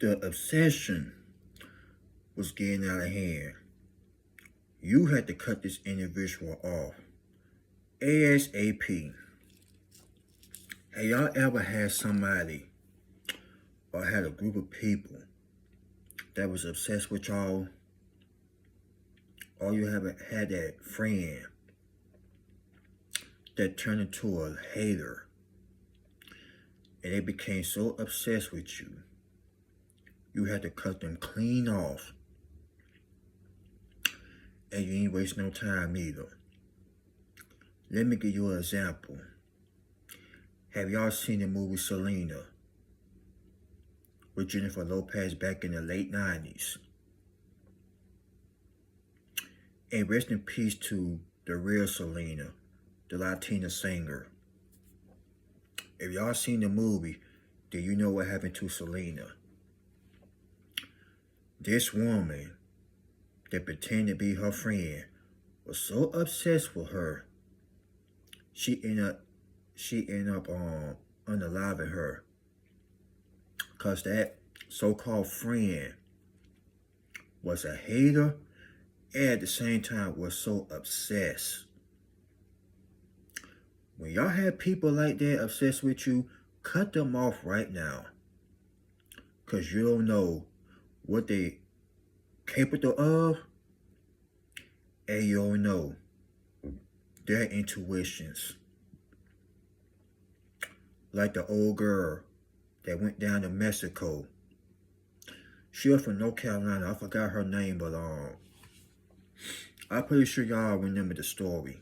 The obsession was getting out of hand. You had to cut this individual off. ASAP. Have y'all ever had somebody or had a group of people that was obsessed with y'all? Or you haven't had that friend that turned into a hater and they became so obsessed with you, you had to cut them clean off. And you ain't waste no time either. Let me give you an example. Have y'all seen the movie Selena with Jennifer Lopez back in the late 90s? And rest in peace to the real Selena, the Latina singer. If y'all seen the movie, do you know what happened to Selena? This woman that pretended to be her friend was so obsessed with her, she ended up unaliving her. Cause that so-called friend was a hater and at the same time was so obsessed. When y'all have people like that obsessed with you, cut them off right now. Cause you don't know what they capable of, and you don't know their intuitions. Like the old girl that went down to Mexico. She was from North Carolina. I forgot her name, but I'm pretty sure y'all remember the story.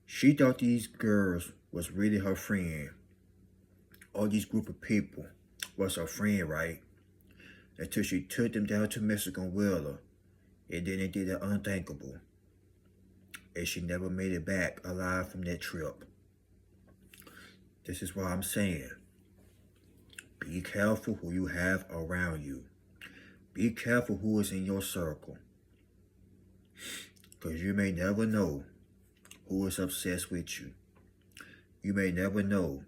She thought these girls was really her friend. All these group of people was her friend, right? Until she took them down to Mexico with her. And then they did the unthinkable. And she never made it back alive from that trip. This is why I'm saying, be careful who you have around you. Be careful who is in your circle. Because you may never know who is obsessed with you. You may never know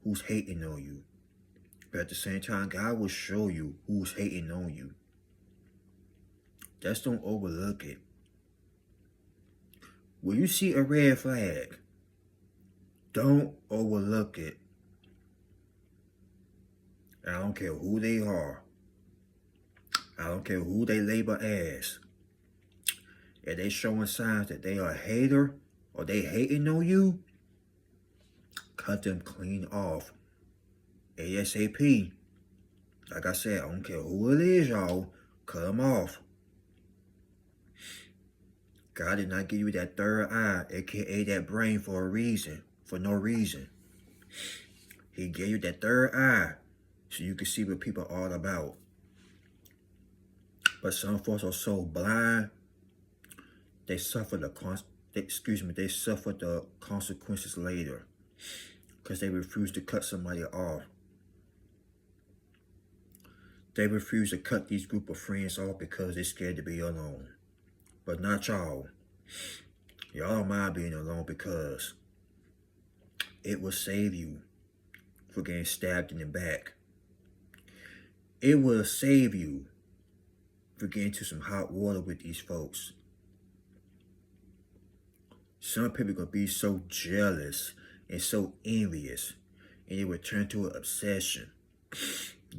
who's hating on you. But at the same time, God will show you who's hating on you. Just don't overlook it. When you see a red flag, don't overlook it. I don't care who they are. I don't care who they label as. If they showing signs that they are a hater or they hating on you, cut them clean off. ASAP. Like I said, I don't care who it is, y'all. Cut them off. God did not give you that third eye, aka that brain, for a reason. For no reason. He gave you that third eye so you can see what people are all about. But some folks are so blind, they suffer the consequences later because they refuse to cut somebody off. They refuse to cut these group of friends off because they're scared to be alone. But not y'all. Y'all don't mind being alone because it will save you from getting stabbed in the back. It will save you from getting into some hot water with these folks. Some people are going to be so jealous and so envious, and it will turn to an obsession.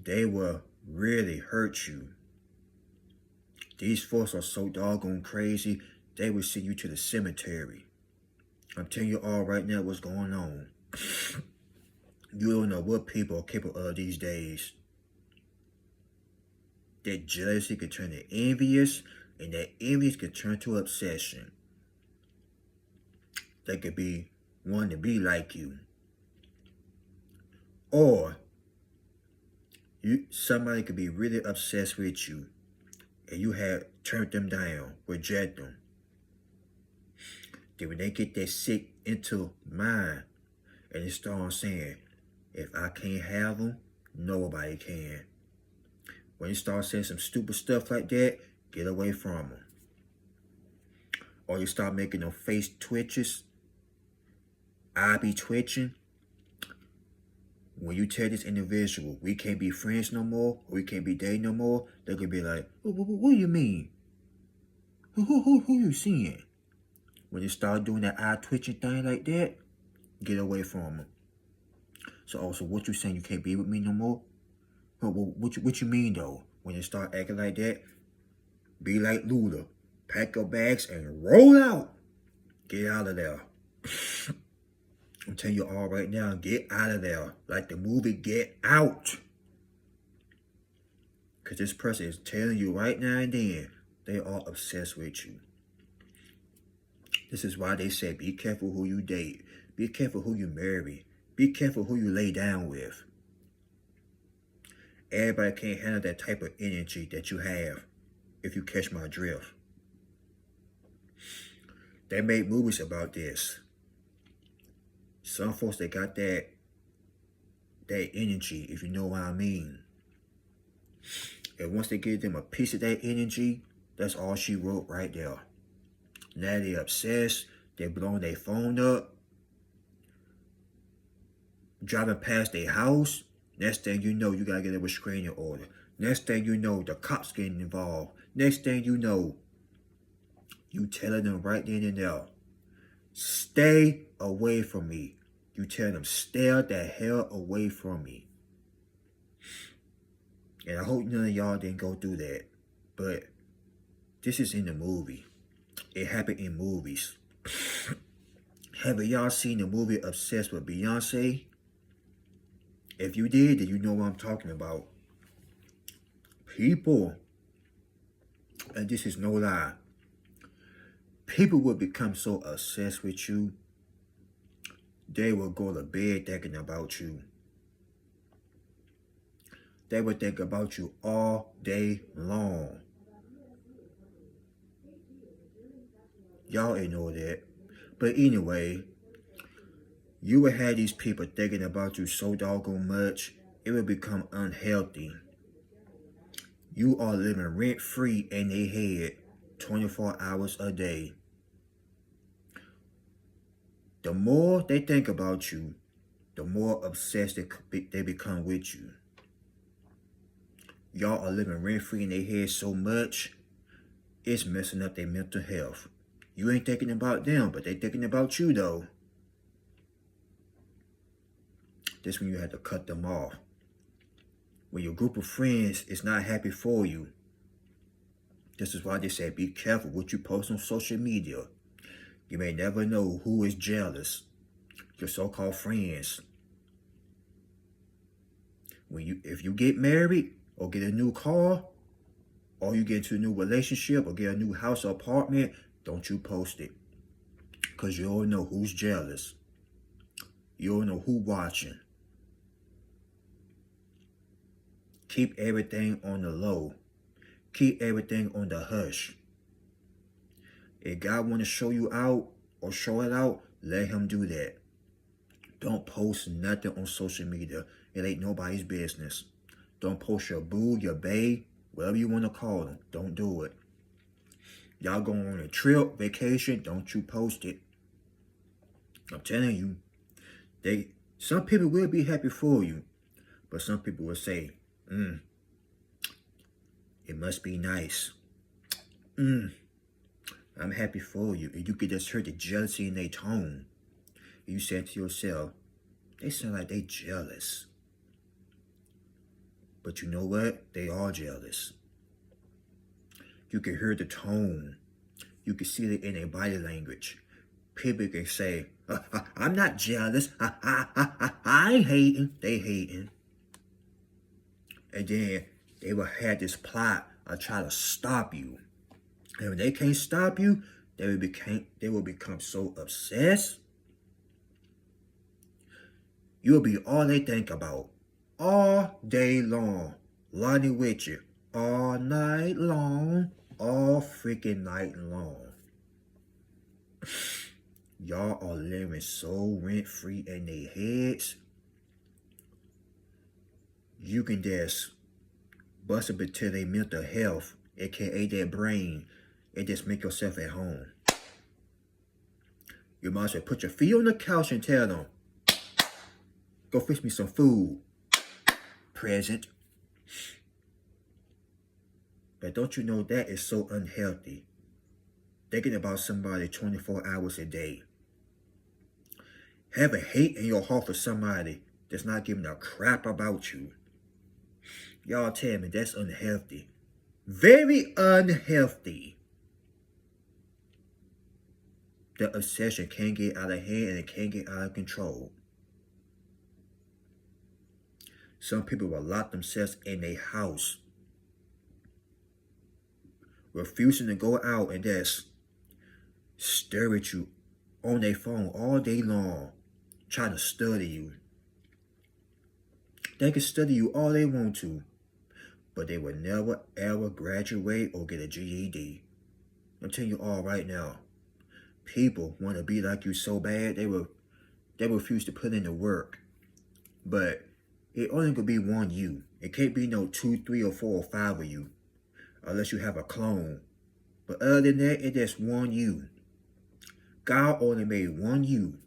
They will really hurt you. These folks are so doggone crazy, they will send you to the cemetery. I'm telling you all right now what's going on. You don't know what people are capable of these days. That jealousy can turn to envious, and that envious can turn to obsession. They could be wanting to be like you. Or somebody could be really obsessed with you, and you have turned them down, reject them. Then when they get that sick into mind, and they start saying, if I can't have them, nobody can. When you start saying some stupid stuff like that, get away from them. Or you start making them face twitches, eye be twitching. When you tell this individual, we can't be friends no more, or we can't be dating no more, they're going to be like, what do you mean? Who you seeing? When you start doing that eye twitching thing like that, get away from them. So also, what you saying, you can't be with me no more? What you mean though? When you start acting like that, be like Luda. Pack your bags and roll out. Get out of there. I'm telling you all right now, get out of there. Like the movie Get Out. Because this person is telling you right now and then, they are obsessed with you. This is why they say, be careful who you date. Be careful who you marry. Be careful who you lay down with. Everybody can't handle that type of energy that you have, if you catch my drift. They made movies about this. Some folks, they got that energy, if you know what I mean. And once they give them a piece of that energy, that's all she wrote right there. Now they obsessed, they blowing their phone up, driving past their house. Next thing you know, you gotta get a restraining order. Next thing you know, the cops getting involved. Next thing you know, you telling them right then and there, stay away from me. You tell them, stay the hell away from me. And I hope none of y'all didn't go through that. But this is in the movie. It happened in movies. Have y'all seen the movie Obsessed with Beyonce? If you did, then you know what I'm talking about. People, and this is no lie, people will become so obsessed with you, they will go to bed thinking about you. They will think about you all day long. Y'all ain't know that. But anyway, you will have these people thinking about you so doggone much, it will become unhealthy. You are living rent-free in their head 24 hours a day. The more they think about you, the more obsessed they become with you. Y'all are living rent-free in their head so much, it's messing up their mental health. You ain't thinking about them, but they thinking about you though. This when you have to cut them off. When your group of friends is not happy for you, this is why they say be careful what you post on social media. You may never know who is jealous. Your so-called friends. If you get married or get a new car, or you get into a new relationship or get a new house or apartment, don't you post it. Because you don't know who's jealous. You don't know who watching. Keep everything on the low. Keep everything on the hush. If God want to show you out or show it out, let him do that. Don't post nothing on social media. It ain't nobody's business. Don't post your boo, your bae, whatever you want to call them. Don't do it. Y'all going on a trip, vacation, don't you post it. I'm telling you, some people will be happy for you, but some people will say, it must be nice. I'm happy for you. And you could just hear the jealousy in their tone. And you said to yourself, they sound like they jealous. But you know what? They are jealous. You can hear the tone. You can see it in their body language. People can say, I'm not jealous. I ain't hating. They hating. And then they will have this plot of try to stop you. And when they can't stop you, they will become so obsessed. You'll be all they think about. All day long. Lonnie with you. All night long. All freaking night long. Y'all are living so rent-free in their heads. You can just bust up into their mental health, aka their brain, and just make yourself at home. You might as well put your feet on the couch and tell them, Go fix me some food. Present. But don't you know that is so unhealthy? Thinking about somebody 24 hours a day. Having hate in your heart for somebody that's not giving a crap about you. Y'all tell me that's unhealthy. Very unhealthy. The obsession can't get out of hand and it can't get out of control. Some people will lock themselves in a house, refusing to go out and just stare at you on their phone all day long, trying to study you. They can study you all they want to, but they will never ever graduate or get a GED. I'm telling you all right now. People want to be like you so bad, they refuse to put in the work. But it only could be one you. It can't be no 2, 3, or 4, or 5 of you, unless you have a clone. But other than that, it's just one you. God only made one you.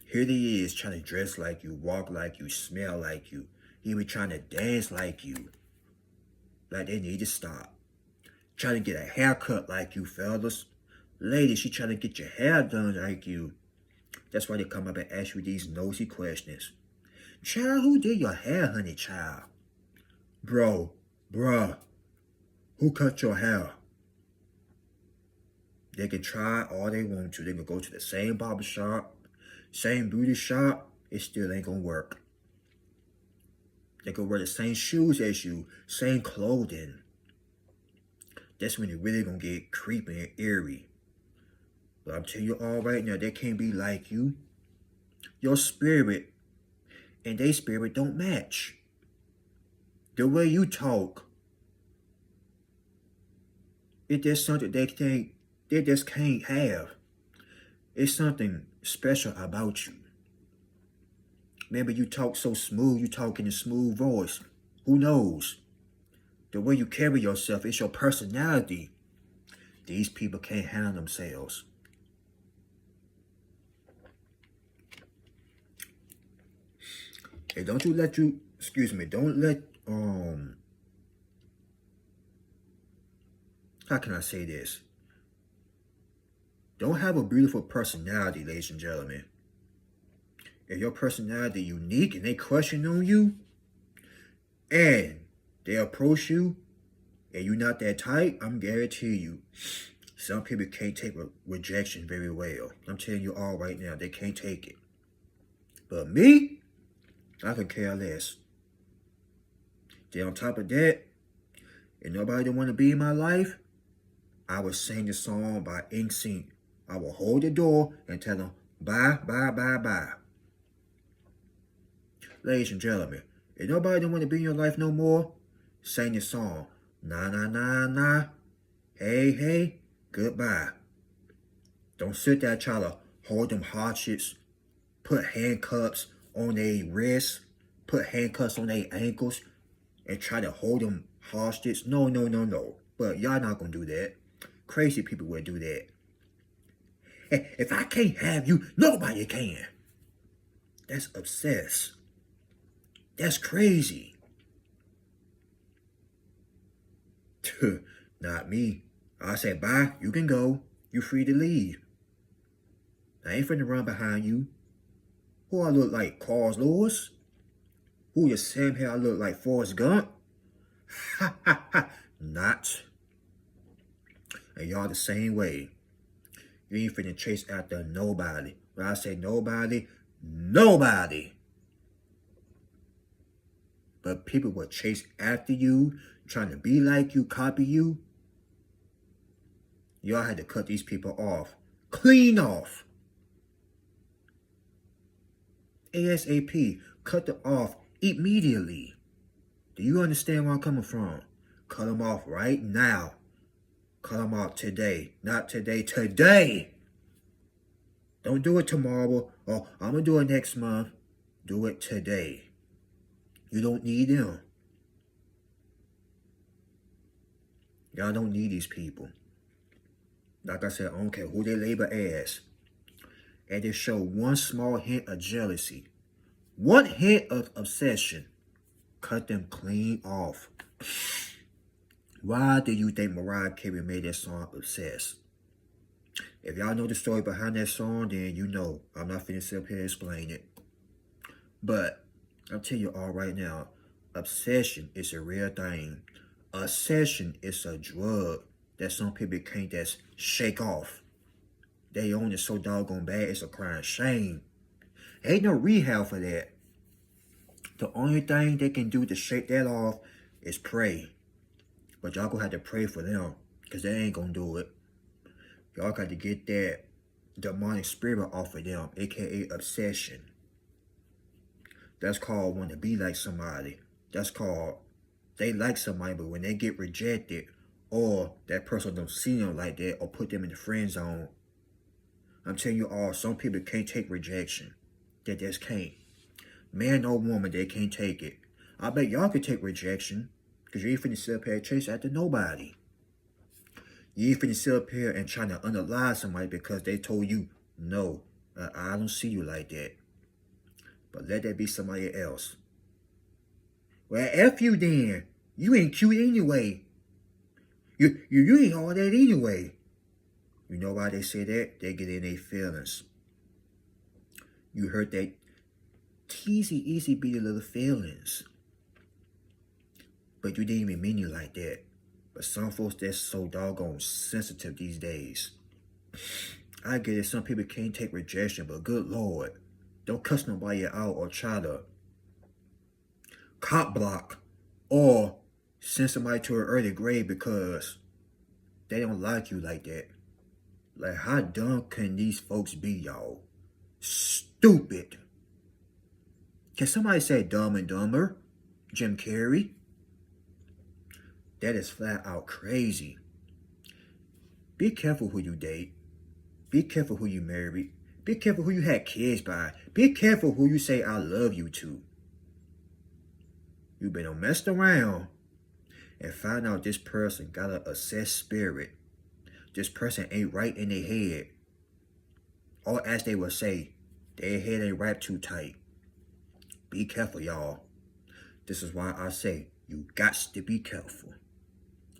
Here he is trying to dress like you, walk like you, smell like you, even trying to dance like you. Like they need to stop. Trying to get a haircut like you, fellas. Ladies, she trying to get your hair done like you. That's why they come up and ask you these nosy questions. Child, who did your hair, honey, child? Bruh, who cut your hair? They can try all they want to. They can go to the same barbershop, same beauty shop. It still ain't gonna work. They can wear the same shoes as you, same clothing. That's when it really gonna get creepy and eerie. But I'm telling you all right now, they can't be like you. Your spirit and their spirit don't match. The way you talk, it's just something they just can't have. It's something special about you. Maybe you talk so smooth, you talk in a smooth voice. Who knows? The way you carry yourself, it's your personality. These people can't handle themselves. And don't let, how can I say this? Don't have a beautiful personality, ladies and gentlemen. If your personality unique and they crushing on you, and they approach you, and you're not that type, I'm guarantee you, some people can't take rejection very well. I'm telling you all right now, they can't take it. But me, I could care less. Then on top of that, if nobody don't want to be in my life, I would sing the song by NSYNC. I will hold the door and tell them, bye, bye, bye, bye. Ladies and gentlemen, if nobody don't want to be in your life no more, sing the song. Nah, nah, nah, nah. Hey, hey, goodbye. Don't sit there trying to hold them hardships, put handcuffs on their wrists, put handcuffs on their ankles, and try to hold them hostage. No. But y'all not gonna do that. Crazy people will do that. If I can't have you, nobody can. That's obsessed. That's crazy. Not me. I said, bye, you can go. You free to leave. I ain't finna run behind you. Who I look like, Carl Lewis? Who the same hair I look like, Forrest Gump? Ha ha ha. Not. And y'all the same way. You ain't finna chase after nobody. When I say nobody, nobody. But people will chase after you, trying to be like you, copy you. Y'all had to cut these people off. Clean off. ASAP. Cut them off immediately. Do you understand where I'm coming from? Cut them off right now. Cut them off today. Not today. Today. Don't do it tomorrow. Oh, I'm going to do it next month. Do it today. You don't need them. Y'all don't need these people. Like I said, I don't care who they label as. And they show one small hint of jealousy, One hit of obsession cut them clean off. Why do you think Mariah Carey made that song Obsessed? If y'all know the story behind that song, then you know. I'm not finna sit up here and explain it. But I'll tell you all right now, obsession is a real thing. Obsession is a drug that some people can't just shake off. They own it so doggone bad, it's a crying shame. Ain't no rehab for that. The only thing they can do to shake that off is pray. But y'all gonna have to pray for them, because they ain't gonna do it. Y'all got to get that demonic spirit off of them, aka obsession. That's called wanting to be like somebody. That's called they like somebody, but when they get rejected, or that person don't see them like that, or put them in the friend zone, I'm telling you all, some people can't take rejection. They just can't. Man or woman, they can't take it. I bet y'all can take rejection, because you ain't finna sit up here and chase after nobody. You ain't finna sit up here and trying to unalive somebody because they told you, no, I don't see you like that. But let that be somebody else. Well, F you then. You ain't cute anyway. You ain't all that anyway. You know why they say that? They get in their feelings. You heard that teasy, easy beat little feelings. But you didn't even mean you like that. But some folks that's so doggone sensitive these days. I get it, some people can't take rejection, but good Lord, don't cuss nobody out or try to cop block or send somebody to an early grave because they don't like you like that. Like, how dumb can these folks be, y'all? Stupid. Can somebody say Dumb and Dumber? Jim Carrey? That is flat out crazy. Be careful who you date. Be careful who you marry. Be careful who you had kids by. Be careful who you say I love you to. You better mess around and find out this person got an obsessed spirit. This person ain't right in their head. Or as they would say, their head ain't wrapped too tight. Be careful, y'all. This is why I say you got to be careful.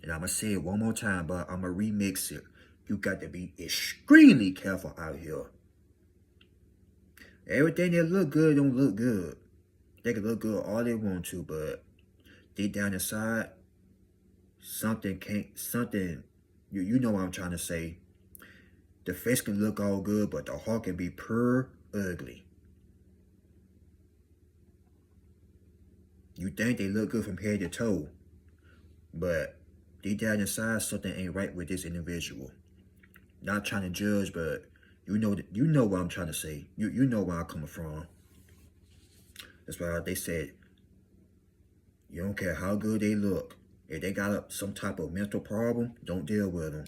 And I'm going to say it one more time, but I'm going to remix it. You got to be extremely careful out here. Everything that look good don't look good. They can look good all they want to, but deep down inside, you know what I'm trying to say. The face can look all good, but the heart can be pure ugly. You think they look good from head to toe, but deep down inside, something ain't right with this individual. Not trying to judge, but you know what I'm trying to say. You know where I'm coming from. That's why they said, you don't care how good they look. If they got some type of mental problem, don't deal with them.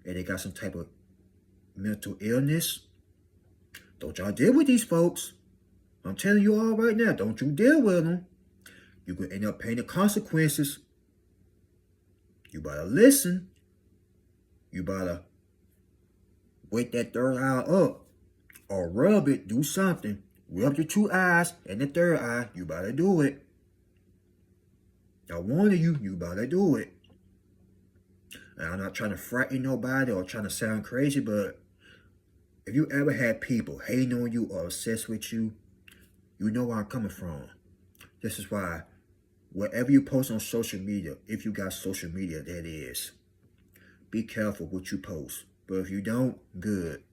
If they got some type of mental illness, don't y'all deal with these folks. I'm telling you all right now, don't you deal with them. You could end up paying the consequences. You better listen. You better wake that third eye up or rub it, do something. Rub your two eyes and the third eye, you better do it. I warn you, you better do it. And I'm not trying to frighten nobody or trying to sound crazy, but if you ever had people hating on you or obsessed with you, you know where I'm coming from. This is why whatever you post on social media, if you got social media, that is, be careful what you post. But if you don't, good.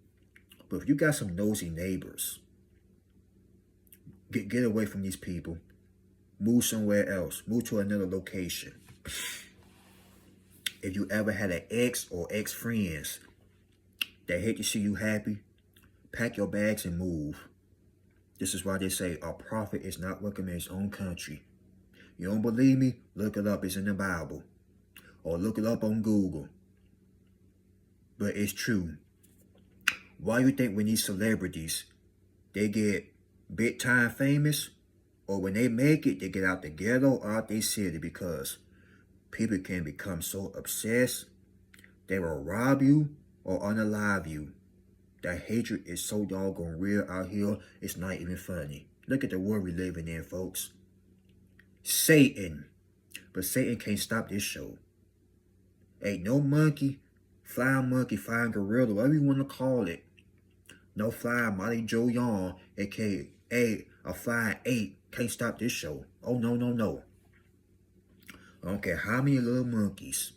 But if you got some nosy neighbors, get away from these people. Move somewhere else. Move to another location. If you ever had an ex or ex-friends that hate to see you happy, pack your bags and move. This is why they say a prophet is not welcome in his own country. You don't believe me? Look it up. It's in the Bible. Or look it up on Google. But it's true. Why you think when these celebrities, they get big time famous, or when they make it, they get out the ghetto or out their city? Because people can become so obsessed, they will rob you or unalive you. That hatred is so doggone real out here, it's not even funny. Look at the world we living in, folks. Satan. But Satan can't stop this show. Ain't no monkey, flying gorilla, whatever you want to call it. No flying Molly Joe Young, aka a flying ape, can't stop this show. Oh, no, no, no. I don't care how many little monkeys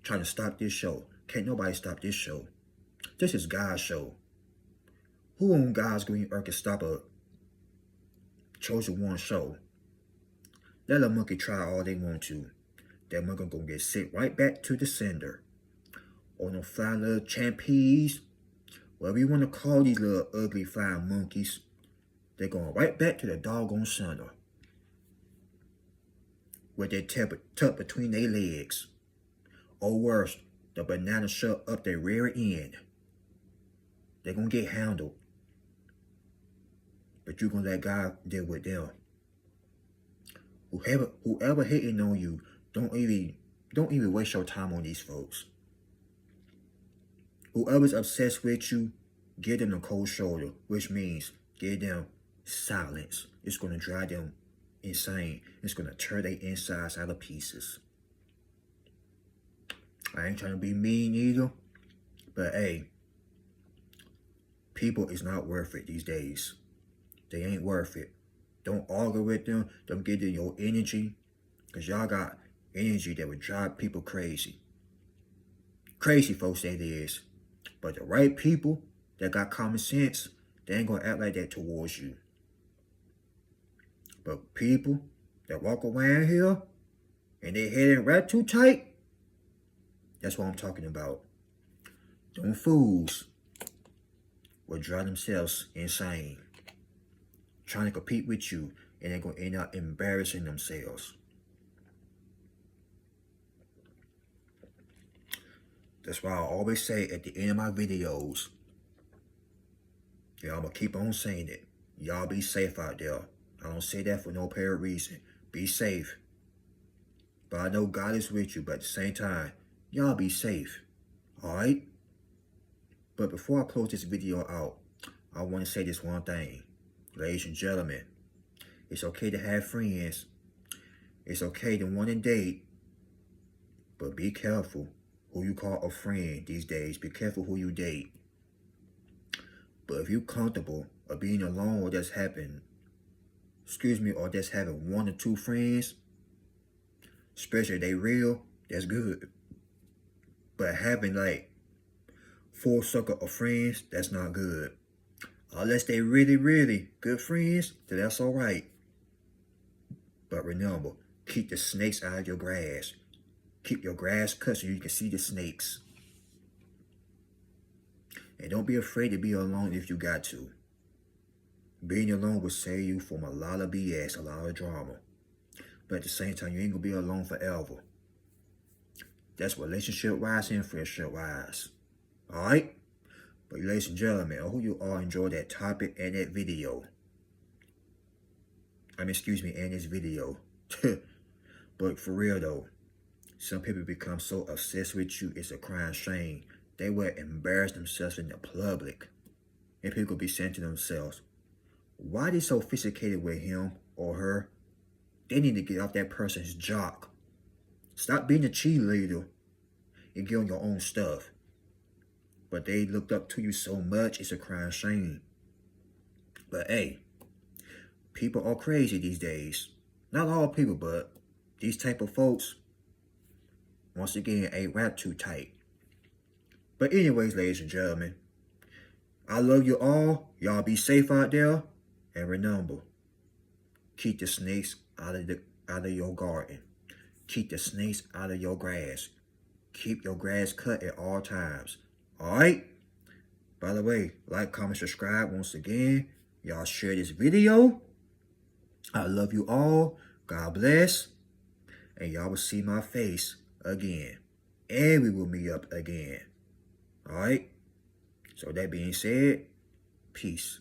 trying to stop this show. Can't nobody stop this show. This is God's show. Who on God's green earth can stop a chosen one show? Let a monkey try all they want to. That monkey gonna get sent right back to the sender. Or no flying little champies. Whatever you want to call these little ugly flying monkeys, they're going right back to the doggone sender. With their tail tucked between their legs. Or worse, the banana shoved up their rear end. They're going to get handled. But you're going to let God deal with them. Whoever hating on you, don't even waste your time on these folks. Whoever's obsessed with you, give them a cold shoulder, which means give them silence. It's going to drive them insane. It's going to tear their insides out of pieces. I ain't trying to be mean either, but hey, people is not worth it these days. They ain't worth it. Don't argue with them. Don't give them your energy, because y'all got energy that would drive people crazy. Crazy folks, that is. But the right people that got common sense, they ain't going to act like that towards you. But people that walk around here and they head in right too tight, that's what I'm talking about. Them fools will drive themselves insane. Trying to compete with you, and they're going to end up embarrassing themselves. That's why I always say at the end of my videos, I'm going to keep on saying it. Y'all be safe out there. I don't say that for no apparent reason. Be safe. But I know God is with you, but at the same time, y'all be safe. Alright? But before I close this video out, I want to say this one thing. Ladies and gentlemen, it's okay to have friends. It's okay to want to date. But be careful who you call a friend these days. Be careful who you date. But if you're comfortable of being alone or just having, or just having one or two friends, especially if they real, that's good. But having like 4 circle of friends, that's not good. Unless they really, really good friends, then that's alright. But remember, keep the snakes out of your grass. Keep your grass cut so you can see the snakes. And don't be afraid to be alone if you got to. Being alone will save you from a lot of BS, a lot of drama. But at the same time, you ain't going to be alone forever. That's relationship-wise and friendship-wise. Alright? But ladies and gentlemen, I hope you all enjoyed that topic and that video. And this video. But for real though, some people become so obsessed with you, it's a crying shame. They will embarrass themselves in the public. And people be saying to themselves, why they so sophisticated with him or her? They need to get off that person's jock. Stop being a cheerleader and get on your own stuff. But they looked up to you so much, it's a crying shame. But hey, people are crazy these days. Not all people, but these type of folks, once again, ain't wrapped too tight. But anyways, ladies and gentlemen, I love you all. Y'all be safe out there. And remember, keep the snakes out of your garden. Keep the snakes out of your grass. Keep your grass cut at all times. Alright? By the way, like, comment, subscribe once again. Y'all share this video. I love you all. God bless. And y'all will see my face again. And we will meet up again. Alright? So that being said, peace.